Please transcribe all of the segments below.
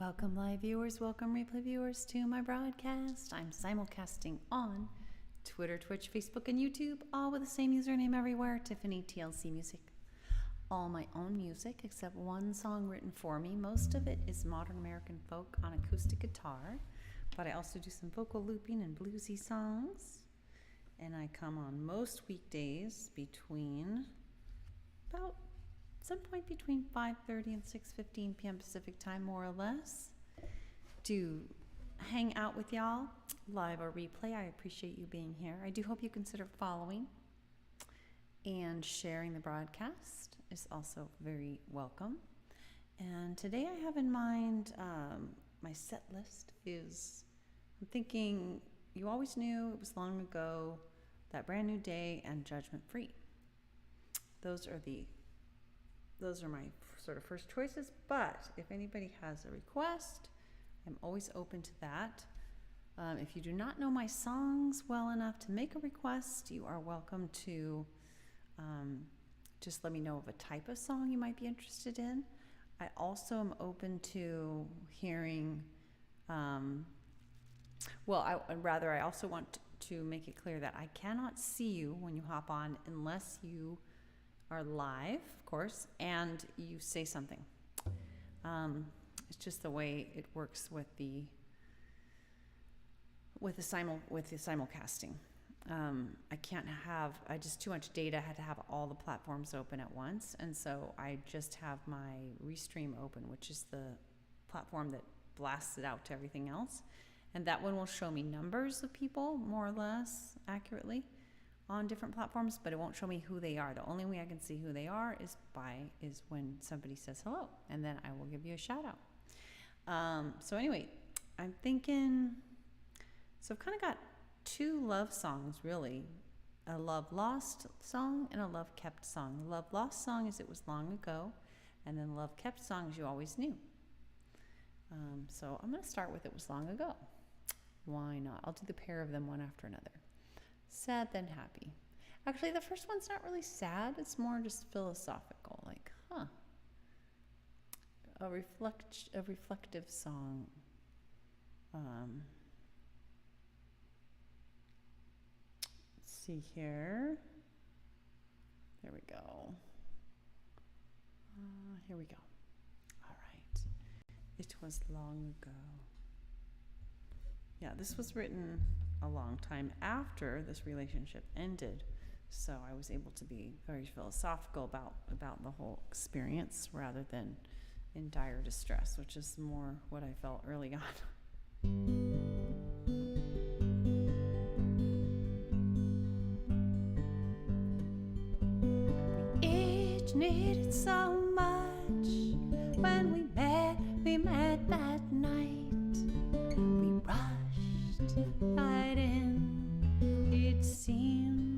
Welcome live viewers, welcome replay viewers to my broadcast. I'm simulcasting on Twitter, Twitch, Facebook, and YouTube, all with the same username everywhere, Tiffany TLC Music. All my own music except one song written for me. Most of it is modern American folk on acoustic guitar, but I also do some vocal looping and bluesy songs. And I come on most weekdays between about some point between 5:30 and 6:15 p.m. Pacific time, more or less, to hang out with y'all, live or replay. I appreciate you being here. I do hope you consider following and sharing the broadcast is also very welcome. And today I have in mind, my set list is, I'm thinking, You Always Knew It Was Long Ago, That Brand New Day, and Judgment Free. Those are my sort of first choices, but if anybody has a request, I'm always open to that. If you do not know my songs well enough to make a request, you are welcome to just let me know of a type of song you might be interested in. I also am open to hearing, I also want to make it clear that I cannot see you when you hop on unless you are live, of course, and you say something. It's just the way it works with the simulcasting. I just too much data. I had to have all the platforms open at once, and so I just have my Restream open, which is the platform that blasts it out to everything else, and that one will show me numbers of people more or less accurately on different platforms, but it won't show me who they are. The only way I can see who they are is when somebody says hello, and then I will give you a shout out. So anyway, I'm thinking, so I've kind of got two love songs really, a love lost song and a love kept song. The love lost song is It Was Long Ago, and then the love kept song is You Always Knew. So I'm going to start with It Was Long Ago. Why not? I'll do the pair of them one after another. Sad then happy. Actually, the first one's not really sad. It's more just philosophical, like, a reflective song. Let's see here. There we go. Here we go. All right. It was long ago. Yeah, this was written a long time after this relationship ended, so I was able to be very philosophical about the whole experience rather than in dire distress, which is more what I felt early on. We each needed so much when we met that night. We rushed right in.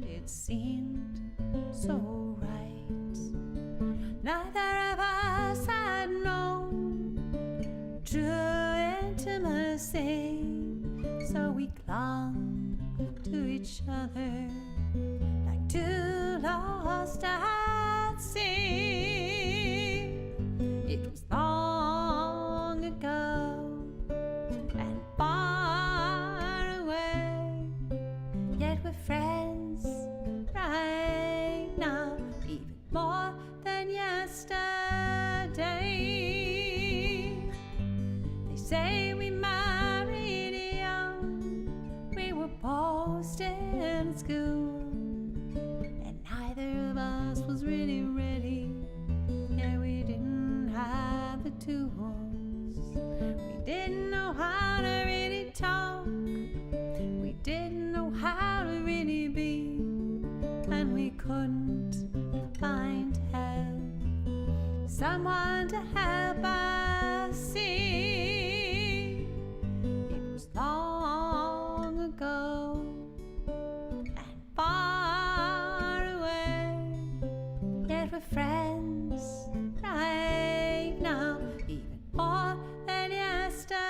It seemed so right. Neither of us had known true intimacy, so we clung to each other like two lost at sea. It was long ago and far away, yet we're friends right now, even more than yesterday. They say we married young, we were both still in school, and neither of us was really ready. Yeah, we didn't have the tools. We didn't know how to really talk. We didn't know how to really be, and we couldn't find help, someone to help us see. It was long ago and far away, yet we're friends right now, even more than yesterday.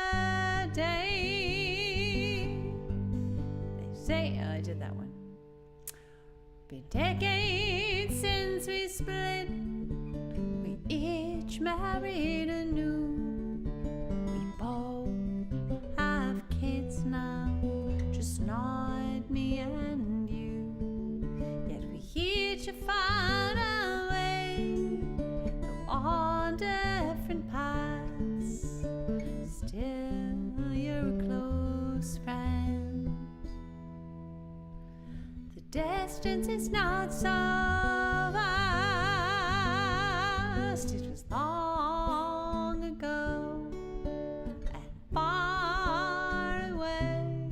They say, I did that one. Been decades since we split. We each married anew. We each have found a way to on different paths. Still, you're a close friend. The distance is not so vast. It was long ago and far away.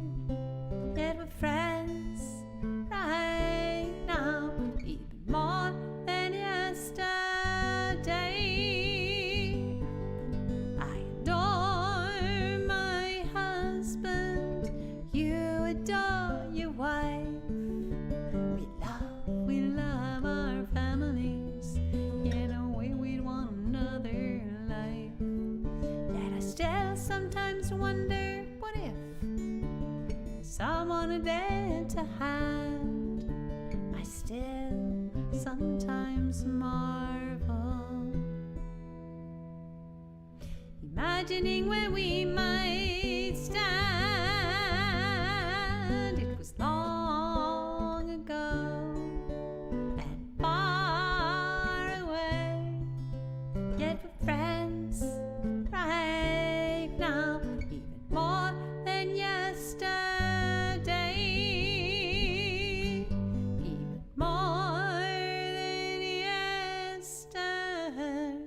Yet we're friends right now, even more than yesterday. I adore my husband, you adore your wife. We love our families in a way we'd want another life. Yet I still sometimes wonder, what if someone had lent a hand? I still sometimes marvel, imagining where we might stand. It was long ago and far away, yet we're friends right now, even more than yesterday, even more than yesterday.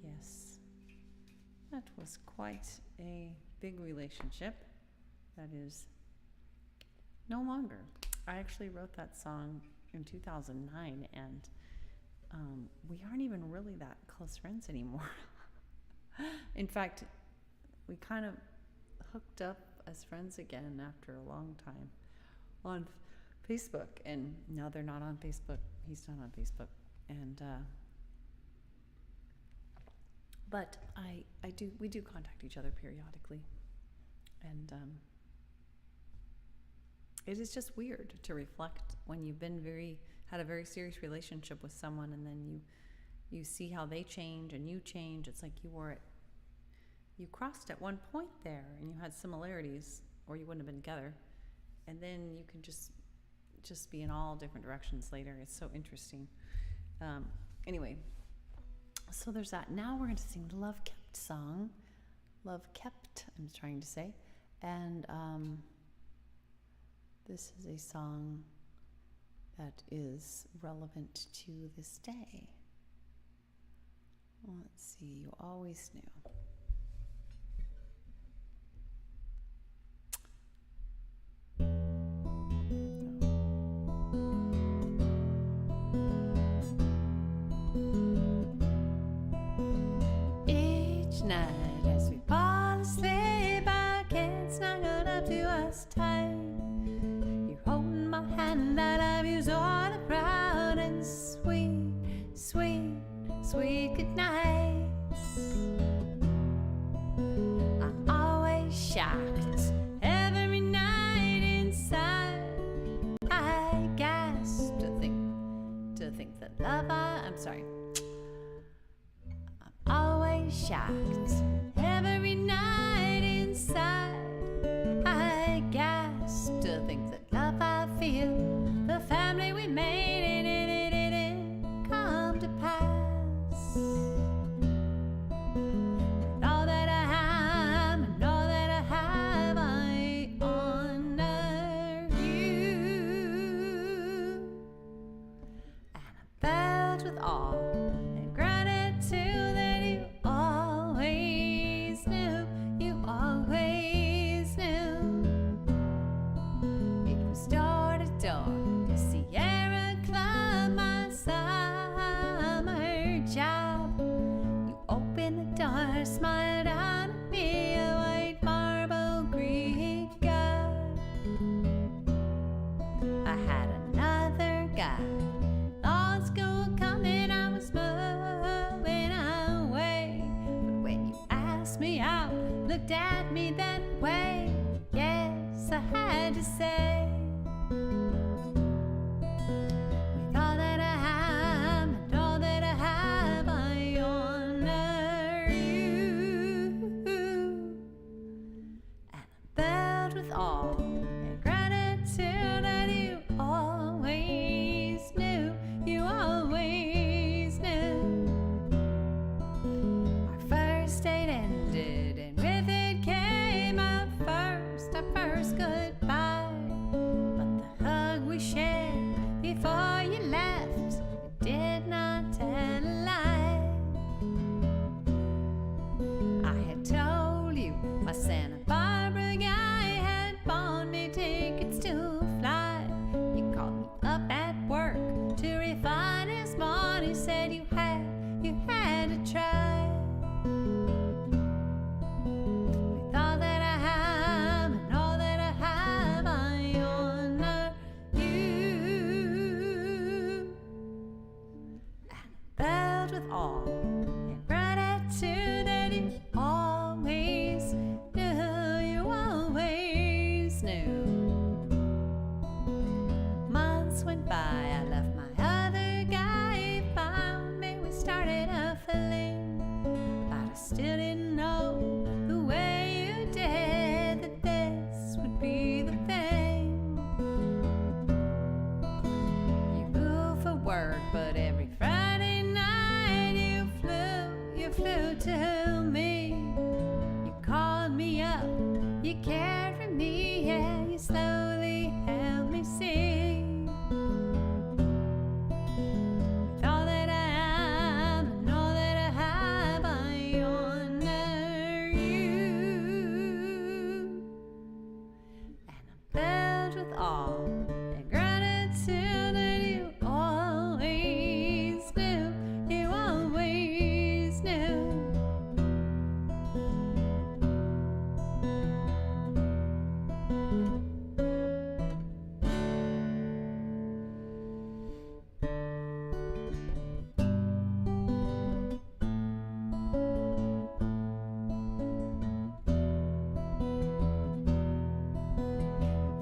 Yes, that was quite a big relationship. That is no longer. I actually wrote that song in 2009, and we aren't even really that close friends anymore. In fact, we kind of hooked up as friends again after a long time on Facebook, and now they're not on Facebook. He's not on Facebook, and but we do contact each other periodically, and it is just weird to reflect when you've had a very serious relationship with someone, and then you see how they change and you change. It's like you crossed at one point there and you had similarities, or you wouldn't have been together, and then you can just be in all different directions later. It's so interesting. Anyway, so there's that. Now we're going to sing the Love Kept song. Love Kept, I'm trying to say. And this is a song that is relevant to this day. Let's see, You Always Knew. Night as we fall asleep, our kids snuggled up to us tight. You're holding my hand, I love you sort of proud, and sweet, sweet, sweet good nights. I'm always shocked every night inside. I gasp to think that love I'm sorry. Always shocked every night inside. I gasp to think that love I feel, the family we made, and it didn't come to pass. With all that I am and all that I have, I honor you, and I'm filled with awe and gratitude. Sierra Club, my summer job. You opened the door, smiled out at me, a white marble Greek god. I had another guy, law school coming, I was moving away. But when you asked me out, looked at me that way, yes, I had to say. all and gratitude that you always knew, you always knew. Our first date ended and with it came our first goodbye. But the hug we shared before you left, it did not tell a lie. I had told you my Santa Barbara guy had bought me tickets to fly. You called me up at work to refine his money, said you had to try. With all that I have and all that I have, I honor you. And I filled with awe and gratitude that you always knew, you always knew. Months went by, I left my other guy, he found me, we started a fling. But I still didn't know the way you did that this would be the thing. You moved for work, but every Friday night you flew to me. You called me up, you cared for me, yeah, you slowly helped me see. With all that I am and all that I have, I honor you. And I'm filled with awe and gratitude that you always knew, you always knew.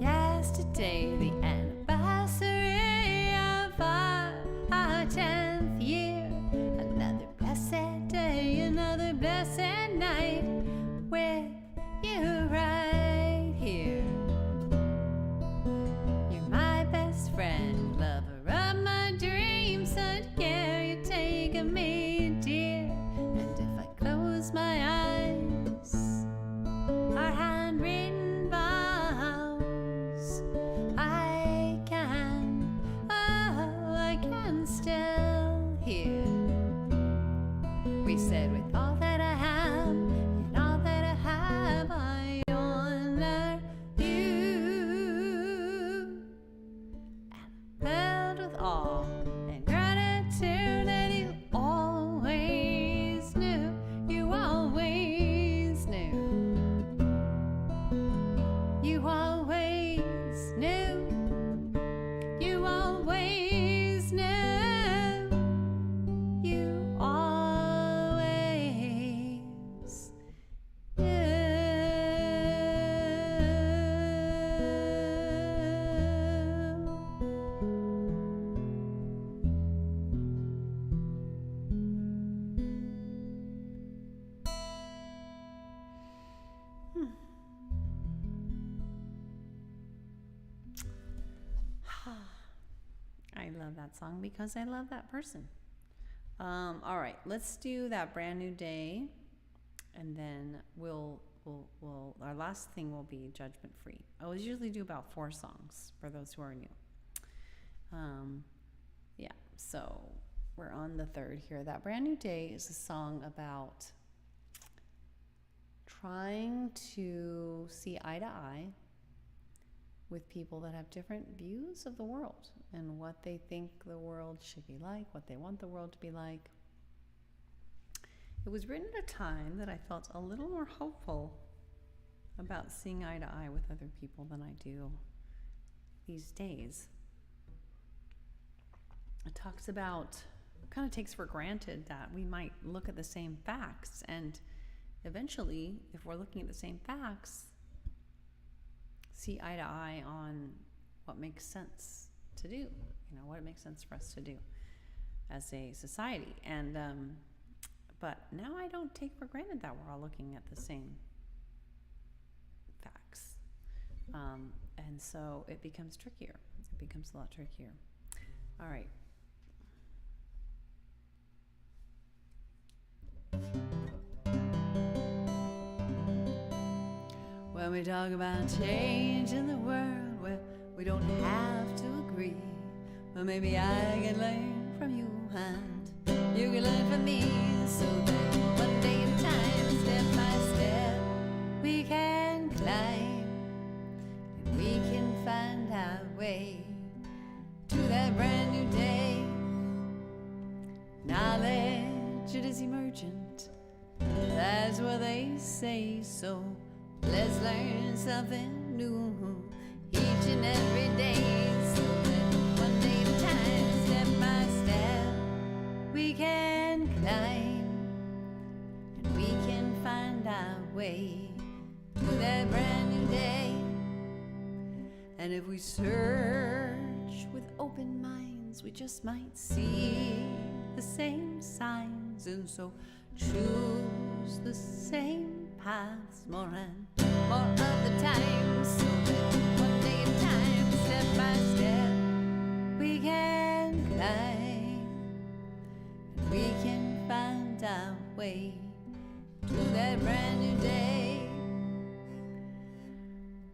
Yesterday, the anniversary of our 10th year. Another blessed day, another blessed night with you right here. You're my best friend, lover of my dreams, such care you take of me, dear. And if I close my eyes, our handwritten vows, I can still hear. We said, with all that I have and all that I have, I honor you. And I'm filled with awe and gratitude that you always knew, you always knew. You always knew, you always knew, you always knew. I love that song because I love that person. All right, let's do that Brand New Day, and then we'll our last thing will be Judgment Free. I always usually do about 4 songs for those who are new. Yeah, so we're on the 3rd here. That Brand New Day is a song about trying to see eye to eye with people that have different views of the world and what they think the world should be like, what they want the world to be like. It was written at a time that I felt a little more hopeful about seeing eye to eye with other people than I do these days. It talks about, kind of takes for granted that we might look at the same facts, and eventually, if we're looking at the same facts, see eye to eye on what makes sense to do, what it makes sense for us to do as a society. And but now I don't take for granted that we're all looking at the same facts. And so it becomes trickier. It becomes a lot trickier. All right. When we talk about change in the world, well, we don't have to agree. But maybe I can learn from you and you can learn from me, so that one day at a time, step by step, we can climb and we can find our way to that brand new day. Knowledge, it is emergent, that's what they say, so let's learn something new each and every day, so that one day at a time, step by step, we can climb and we can find our way to that brand new day. And if we search with open minds, we just might see the same signs, and so choose the same paths more and more of the time, so that one day at a time, step by step, we can climb and we can find our way to that brand new day.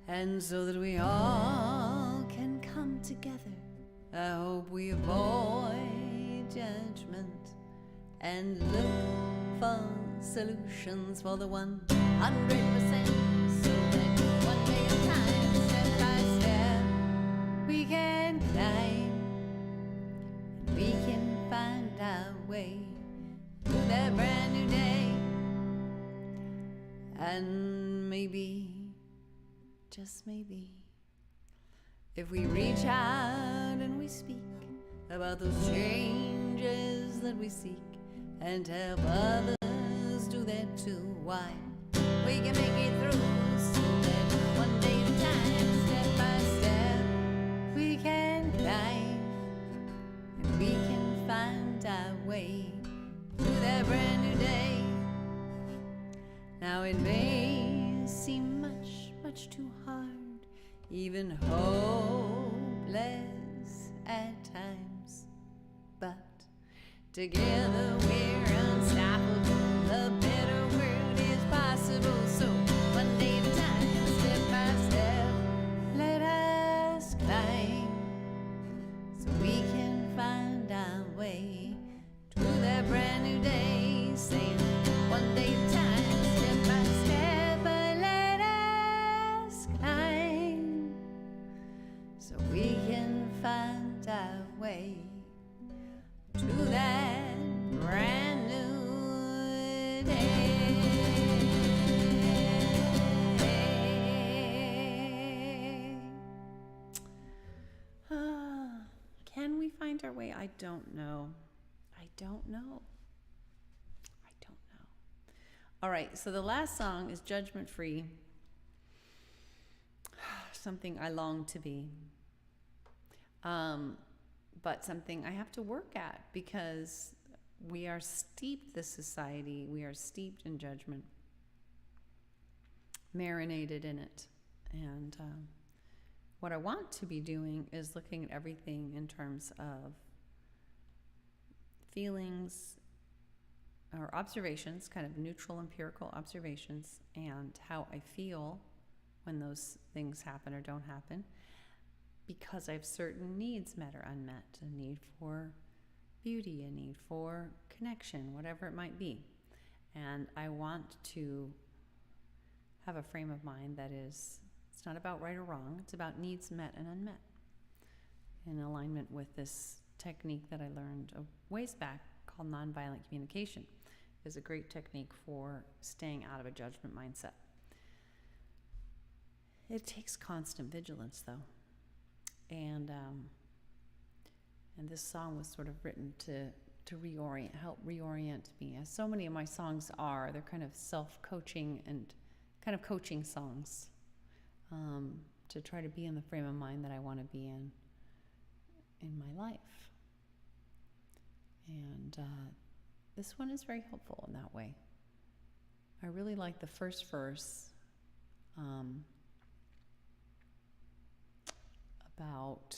And so that we all can come together, I hope we avoid judgment and look for solutions for the 100%, so that one day at a time, step by step, we can climb and we can find our way to that brand new day. And maybe, just maybe, if we reach out and we speak about those changes that we seek and help others do that too, why, we can make it through, so that one day at a time, step by step, we can climb and we can find our way to that brand new day. Now it may seem much, much too hard, even hopeless at times, but together we're unstoppable. A better world is possible. So one day at a time, step by step, let us climb, so we can find our way to that brand new day. Saying one day at a time, step by step, let us climb, so we can find our way to that brand new day. Can we find our way? I don't know. I don't know. I don't know. All right, so the last song is Judgment Free. Something I long to be. But something I have to work at, because we are steeped, this society, we are steeped in judgment, marinated in it. And what I want to be doing is looking at everything in terms of feelings or observations, kind of neutral, empirical observations, and how I feel when those things happen or don't happen, because I have certain needs met or unmet, a need for beauty, a need for connection, whatever it might be. And I want to have a frame of mind that is, it's not about right or wrong, it's about needs met and unmet, in alignment with this technique that I learned a ways back called nonviolent communication. Is a great technique for staying out of a judgment mindset. It takes constant vigilance, though. And this song was sort of written to help reorient me, as so many of my songs are. They're kind of self-coaching and kind of coaching songs, to try to be in the frame of mind that I want to be in my life. And this one is very helpful in that way. I really like the first verse. about,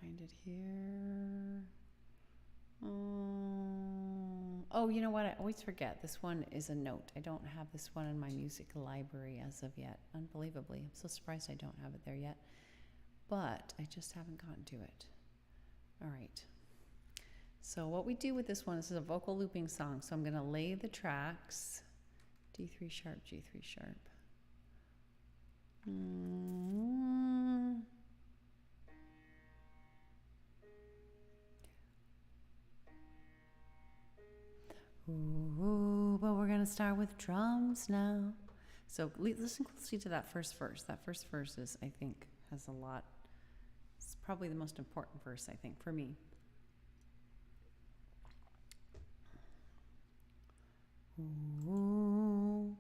find it here. Oh, you know what? I always forget. This one is a note. I don't have this one in my music library as of yet. Unbelievably. I'm so surprised I don't have it there yet. But I just haven't gotten to it. All right. So what we do with this one, this is a vocal looping song. So I'm going to lay the tracks. D3 sharp, G3 sharp. Ooh, but we're going to start with drums now. So listen closely to that first verse. That first verse is, I think, has a lot. It's probably the most important verse, I think, for me. Ooh.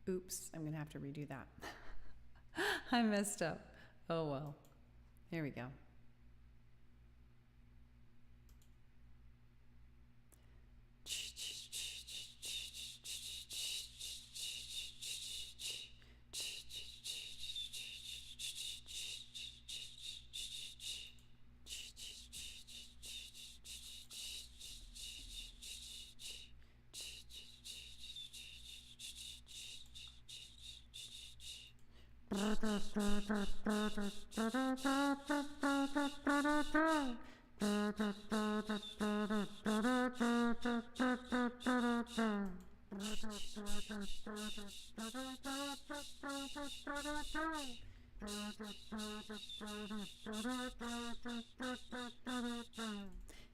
Oops, I'm going to have to redo that. I messed up. Oh well. Here we go.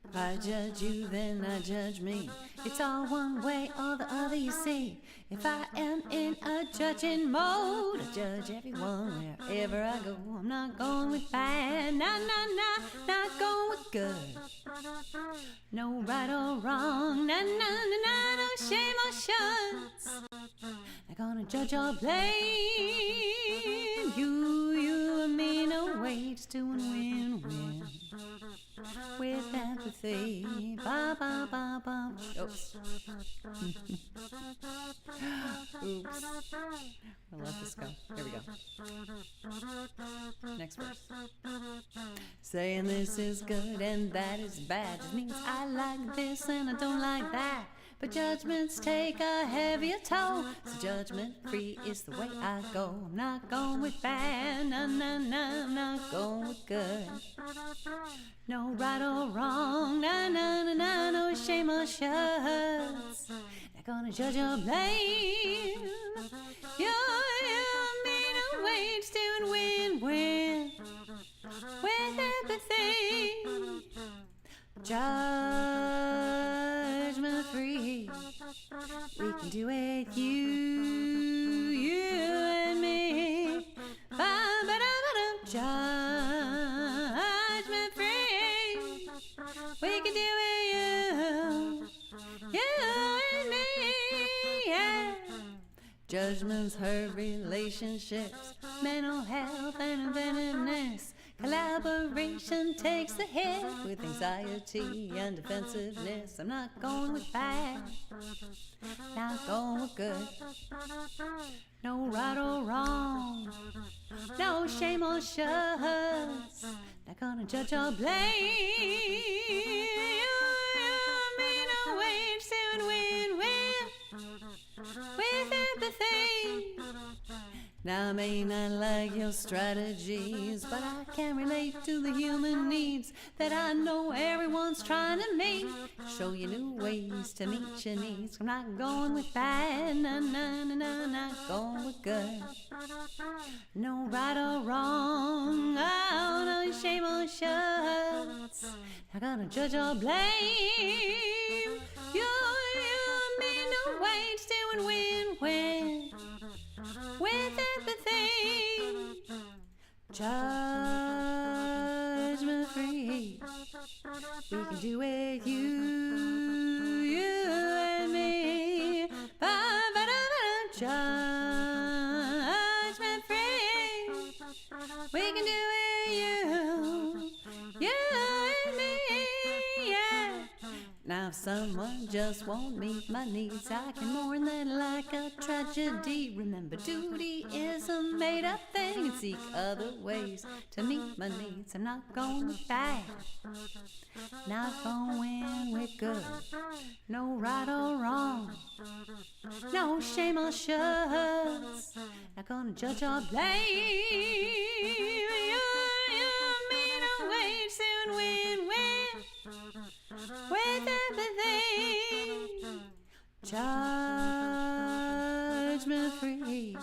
If I judge you, then I judge me. It's all one way or the other, you see. If I am in a judging mode, I judge everyone wherever I go. I'm not going with bad, nah, not going with good. No right or wrong, no shame or shuns. I'm gonna judge or blame you and me, no way, just doing win-win. With empathy, ba ba ba ba. Oops. Oops. I'll let this go. Here we go. Next verse. Saying this is good and that is bad just means I like this and I don't like that. But judgments take a heavier toll. So judgment free is the way I go. I'm not going with bad, no, I'm not going with good. No right or wrong, no shame or shuts. Not gonna judge or blame. You're made a wage to win-win with empathy. Judgment free, we can do it, you and me. Judgment free, we can do it, you and me, yeah. Judgments hurt relationships, mental health and inventiveness. Collaboration takes the hit with anxiety and defensiveness. I'm not going with bad, not going with good. No right or wrong, no shame or shuts. Not gonna judge or blame. You mean no wage to win-win with empathy. Now I may not like your strategies, but I can relate to the human needs that I know everyone's trying to meet. Show you new ways to meet your needs. I'm not going with bad, not going with good. No right or wrong, oh, no shame or shuts. Not gonna judge or blame. You mean no wage to win-win with empathy. judgment free. We can do it, you and me. Judgment free. We can do it, you and me, yeah. Now if someone just won't meet my needs, I can mourn that like a tragedy. Remember, duty is a made-up thing, and seek other ways to meet my needs. I'm not going with bad, not going with good. No right or wrong, no shame or shuts. Not gonna judge or blame. Soon win-win with everything. Judgment free.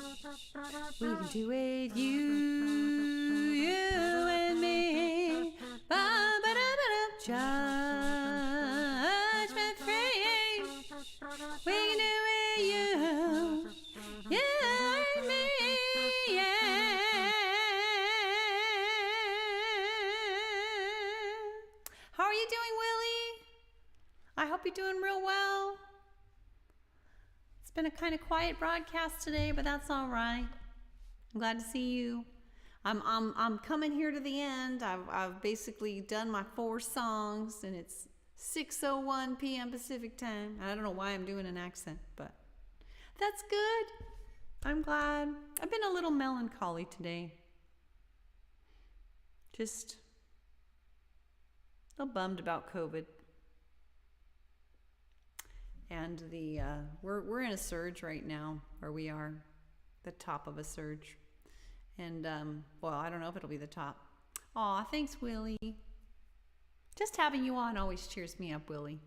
We can do it, you and me. Judgment free. We can do it, you and me, yeah. How are you doing, Willie? I hope you're doing real well. It's been a kind of quiet broadcast today, but that's all right. I'm glad to see you. I'm coming here to the end. I've basically done my 4 songs, and it's 6:01 p.m. Pacific time. I don't know why I'm doing an accent, but that's good. I'm glad. I've been a little melancholy today. Just a little bummed about COVID. And we're in a surge right now, where we are the top of a surge. And well, I don't know if it'll be the top. Aw, thanks, Willie. Just having you on always cheers me up, Willie.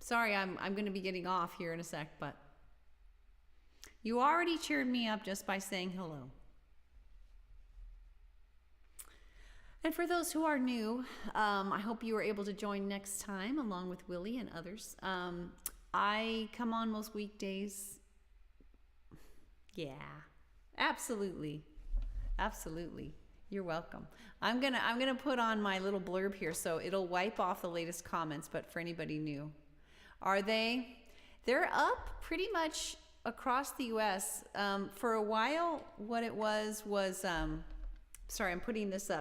Sorry, I'm going to be getting off here in a sec, but you already cheered me up just by saying hello. And for those who are new, I hope you are able to join next time along with Willie and others. I come on most weekdays. Yeah, absolutely. Absolutely. You're welcome. I'm gonna put on my little blurb here so it'll wipe off the latest comments, but for anybody new. They're up pretty much across the US. For a while, what it was, sorry, I'm putting this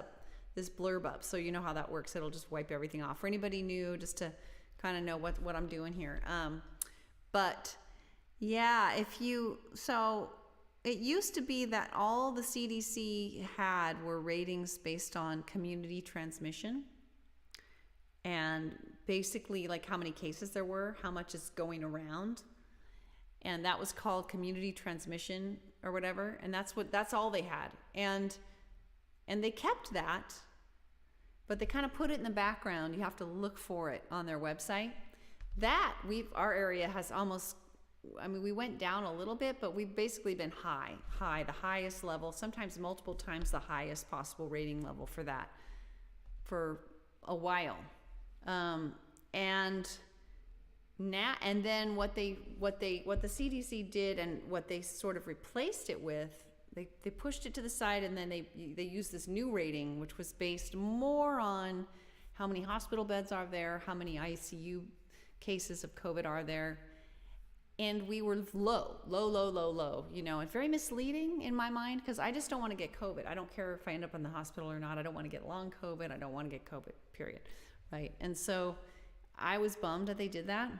blurb up so you know how that works. It'll just wipe everything off. For anybody new, just to kind of know what I'm doing here. But yeah, it used to be that all the CDC had were ratings based on community transmission, and basically like how many cases there were, how much is going around, and that was called community transmission or whatever, and that's all they had, and they kept that, but they kind of put it in the background. You have to look for it on their website. Our area has almost, we went down a little bit, but we've basically been high, the highest level, sometimes multiple times the highest possible rating level for that for a while. And then what the CDC did and what they sort of replaced it with, they pushed it to the side, and then they used this new rating, which was based more on how many hospital beds are there, how many ICU cases of COVID are there. And we were low, and very misleading in my mind, because I just don't want to get COVID. I don't care if I end up in the hospital or not. I don't want to get long COVID. I don't want to get COVID, period. Right? And so I was bummed that they did that.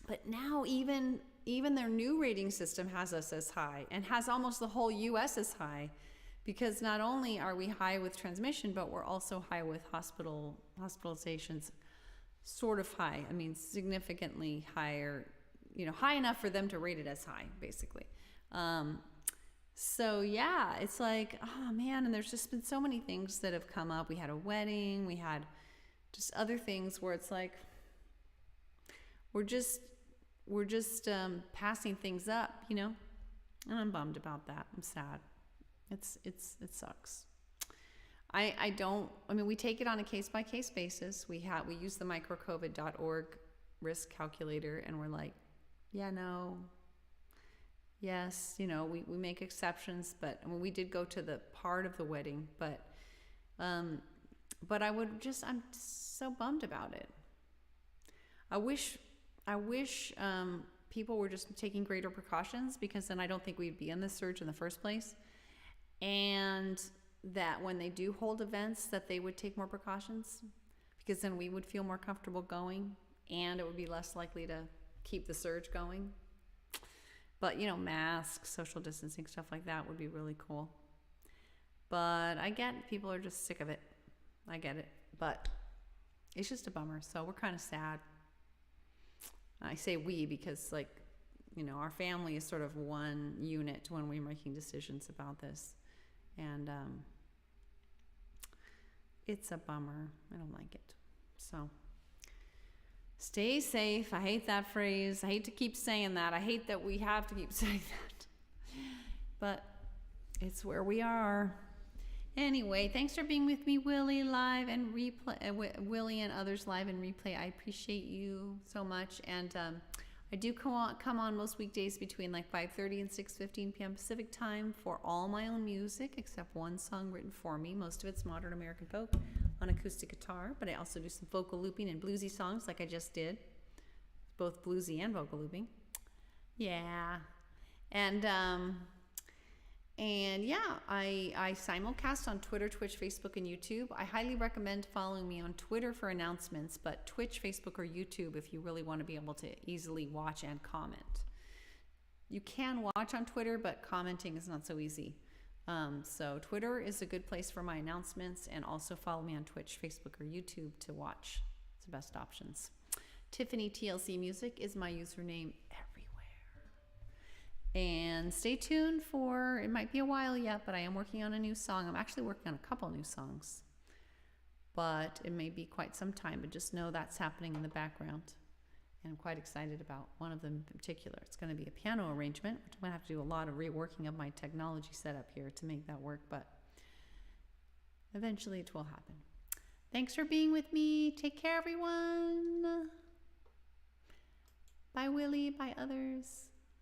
But now even their new rating system has us as high, and has almost the whole US as high, because not only are we high with transmission, but we're also high with hospitalizations, sort of high. I mean, significantly higher, high enough for them to rate it as high, basically. So yeah, it's like, oh man, and there's just been so many things that have come up. We had a wedding, we had just other things where it's like, we're just passing things up, and I'm bummed about that. I'm sad. It sucks. We take it on a case-by-case basis. We use the microcovid.org risk calculator, and we're like, yeah, Yes, you know, we make exceptions, but I mean, we did go to the part of the wedding, um, but I'm so bummed about it. I wish, I wish people were just taking greater precautions, because then I don't think we'd be in this surge in the first place. And that when they do hold events, that they would take more precautions, because then we would feel more comfortable going, and it would be less likely to keep the surge going. But, you know, masks, social distancing, stuff like that would be really cool. But I get people are just sick of it. I get it. But it's just a bummer. So we're kind of sad. I say we because, like, you know, our family is sort of one unit when we're making decisions about this. And it's a bummer. I don't like it. So stay safe. I hate that phrase. I hate to keep saying that. I hate that we have to keep saying that. But it's where we are. Anyway, thanks for being with me, Willie, live and replay. Willie and others live and replay. I appreciate you so much. And I do come on most weekdays between like 5:30 and 6:15 p.m. Pacific time for all my own music, except one song written for me. Most of it's modern American folk on acoustic guitar, but I also do some vocal looping and bluesy songs like I just did. Both bluesy and vocal looping. Yeah. And yeah, I simulcast on Twitter, Twitch, Facebook, and YouTube. I highly recommend following me on Twitter for announcements, but Twitch, Facebook, or YouTube if you really want to be able to easily watch and comment. You can watch on Twitter, but commenting is not so easy. So Twitter is a good place for my announcements, and also follow me on Twitch, Facebook, or YouTube to watch. It's the best options. Tiffany TLC Music is my username everywhere. And stay tuned for, it might be a while yet, but I am working on a new song. I'm actually working on a couple new songs, but it may be quite some time, but just know that's happening in the background. And I'm quite excited about one of them in particular. It's going to be a piano arrangement, which I'm going to have to do a lot of reworking of my technology setup here to make that work, but eventually it will happen. Thanks for being with me. Take care, everyone. Bye, Willie. Bye, others.